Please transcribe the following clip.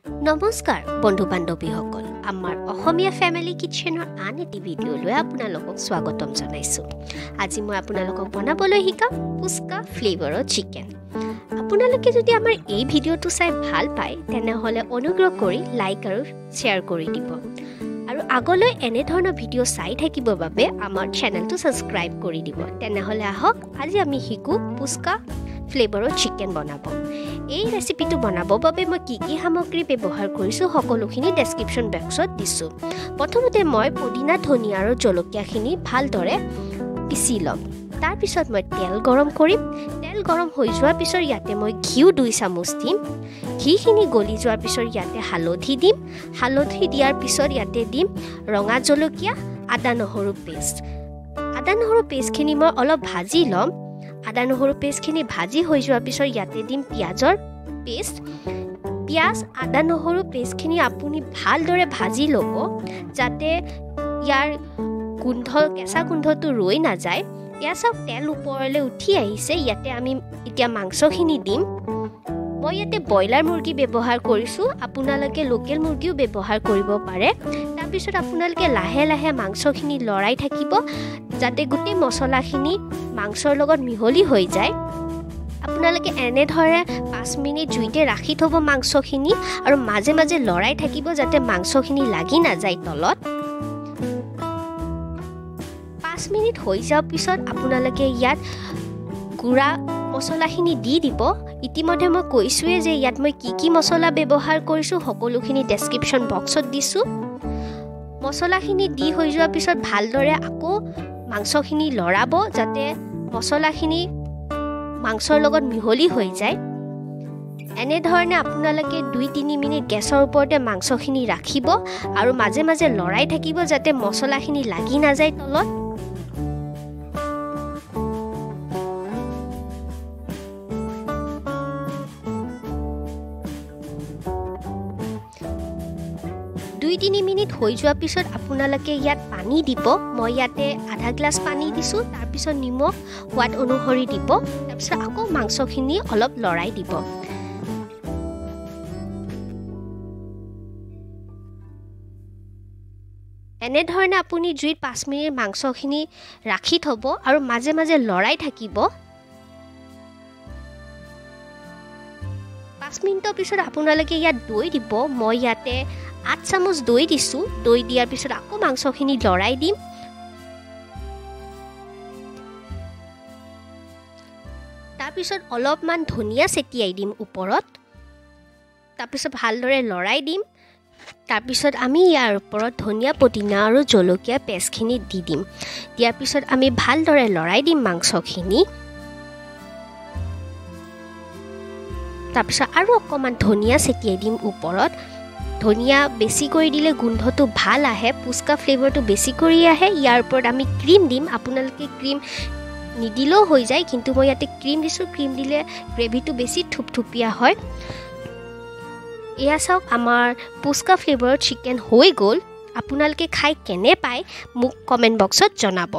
নমস্কাৰ বন্ধু বান্ধৱীসকল, আমাৰ অসমীয়া ফেমিলি কিচেনৰ আন এটি ভিডিঅ'লৈ আপোনালোকক স্বাগতম জনাইছোঁ। আজি মই আপোনালোকক বনাবলৈ শিকাম পুস্কা ফ্লেভাৰৰ চিকেন। আপোনালোকে যদি আমাৰ এই ভিডিঅ'টো চাই ভাল পায় তেনেহ'লে অনুগ্ৰহ কৰি লাইক আৰু শ্বেয়াৰ কৰি দিব আৰু আগলৈ এনেধৰণৰ ভিডিঅ' চাই থাকিবৰ বাবে আমাৰ চেনেলটো ছাবস্ক্ৰাইব কৰি দিব। তেনেহ'লে আহক আজি আমি শিকোঁ পুস্কা ফ্লেভাৰৰ চিকেন বনাব। এই ৰেচিপিটো বনাবৰ বাবে মই কি কি সামগ্ৰী ব্যৱহাৰ কৰিছোঁ সকলোখিনি ডেছক্ৰিপশ্যন বক্সত দিছোঁ। প্ৰথমতে মই পুদিনা, ধনিয়া আৰু জলকীয়াখিনি ভালদৰে পিচি ল'ম। তাৰপিছত মই তেল গৰম কৰিম। তেল গৰম হৈ যোৱাৰ পিছত ইয়াতে মই ঘিউ 2 চামুচ দিম। ঘিখিনি গলি যোৱাৰ পিছত ইয়াতে হালধি দিম। হালধি দিয়াৰ পিছত ইয়াতে দিম ৰঙা জলকীয়া, আদা নহৰু পেষ্ট। আদা নহৰু পেষ্টখিনি মই অলপ ভাজি ল'ম। আদা নহৰু পেষ্টখিনি ভাজি হৈ যোৱাৰ পিছত ইয়াতে দিম পিঁয়াজৰ পেষ্ট। পিঁয়াজ, আদা নহৰু পেষ্টখিনি আপুনি ভালদৰে ভাজি ল'ব যাতে ইয়াৰ কেঁচা গোন্ধটো ৰৈ নাযায়। এয়া চাওক তেল ওপৰলৈ উঠি আহিছে। ইয়াতে আমি এতিয়া মাংসখিনি দিম। মই ইয়াতে ব্ৰইলাৰ মুৰ্গী ব্যৱহাৰ কৰিছোঁ, আপোনালোকে লোকেল মুৰ্গীও ব্যৱহাৰ কৰিব পাৰে। তাৰপিছত আপোনালোকে লাহে লাহে মাংসখিনি লৰাই থাকিব যাতে গোটেই মছলাখিনি মাংসৰ লগত মিহলি হৈ যায়। আপোনালোকে এনেদৰে 5 মিনিট জুইতে ৰাখি থ'ব মাংসখিনি আৰু মাজে মাজে লৰাই থাকিব যাতে মাংসখিনি লাগি নাযায় তলত। 5 মিনিট হৈ যোৱাৰ পিছত আপোনালোকে ইয়াত গুড়া মছলাখিনি দি দিব। ইতিমধ্যে মই কৈছোঁৱে যে ইয়াত মই কি কি মছলা ব্যৱহাৰ কৰিছোঁ সকলোখিনি ডেছক্ৰিপশ্যন বক্সত দিছোঁ। মছলাখিনি দি হৈ যোৱাৰ পিছত ভালদৰে আকৌ মাংসখিনি লৰাব যাতে মছলাখিনি মাংসৰ লগত মিহলি হৈ যায়। এনেধৰণে আপোনালোকে 2-3 মিনিট গেছৰ ওপৰতে মাংসখিনি ৰাখিব আৰু মাজে মাজে লৰাই থাকিব যাতে মছলাখিনি লাগি নাযায় তলত। দুই 3 মিনিট হৈ যোৱাৰ পিছত আপোনালোকে ইয়াত পানী দিব। মই ইয়াতে আধা গ্লাছ পানী দিছোঁ। তাৰপিছত নিমখ সোৱাদ অনুসৰি দিব। তাৰপিছত আকৌ মাংসখিনি অলপ লৰাই দিব। এনেধৰণে আপুনি জুইত 5 মিনিট মাংসখিনি ৰাখি থ'ব আৰু মাজে মাজে লৰাই থাকিব। 5 মিনিটৰ পিছত আপোনালোকে ইয়াত দৈ দিব। মই ইয়াতে 8 চামুচ দৈ দিছোঁ। দৈ দিয়াৰ পিছত আকৌ মাংসখিনি লৰাই দিম। তাৰপিছত অলপমান ধনিয়া ছটিয়াই দিম ওপৰত। তাৰপিছত ভালদৰে লৰাই দিম। তাৰপিছত আমি ইয়াৰ ওপৰত ধনিয়া, পুদিনা আৰু জলকীয়া পেষ্টখিনি দি দিম। দিয়াৰ পিছত আমি ভালদৰে লৰাই দিম মাংসখিনি। তাৰপিছত আৰু অকণমান ধনিয়া ছটিয়াই দিম ওপৰত। ধনিয়া বেছি কৰি দিলে গোন্ধটো ভাল আহে, পুস্কা ফ্লেভাৰটো বেছি কৰি আহে। ইয়াৰ ওপৰত আমি ক্ৰীম দিম। আপোনালোকে ক্ৰীম নিদিলেও হৈ যায়, কিন্তু মই ইয়াতে ক্ৰীম দিছোঁ। ক্ৰীম দিলে গ্ৰেভিটো বেছি থুপথুপীয়া হয়। এয়া চাওক আমাৰ পুস্কা ফ্লেভাৰৰ চিকেন হৈ গ'ল। আপোনালোকে খাই কেনে পায় মোক কমেণ্ট বক্সত জনাব।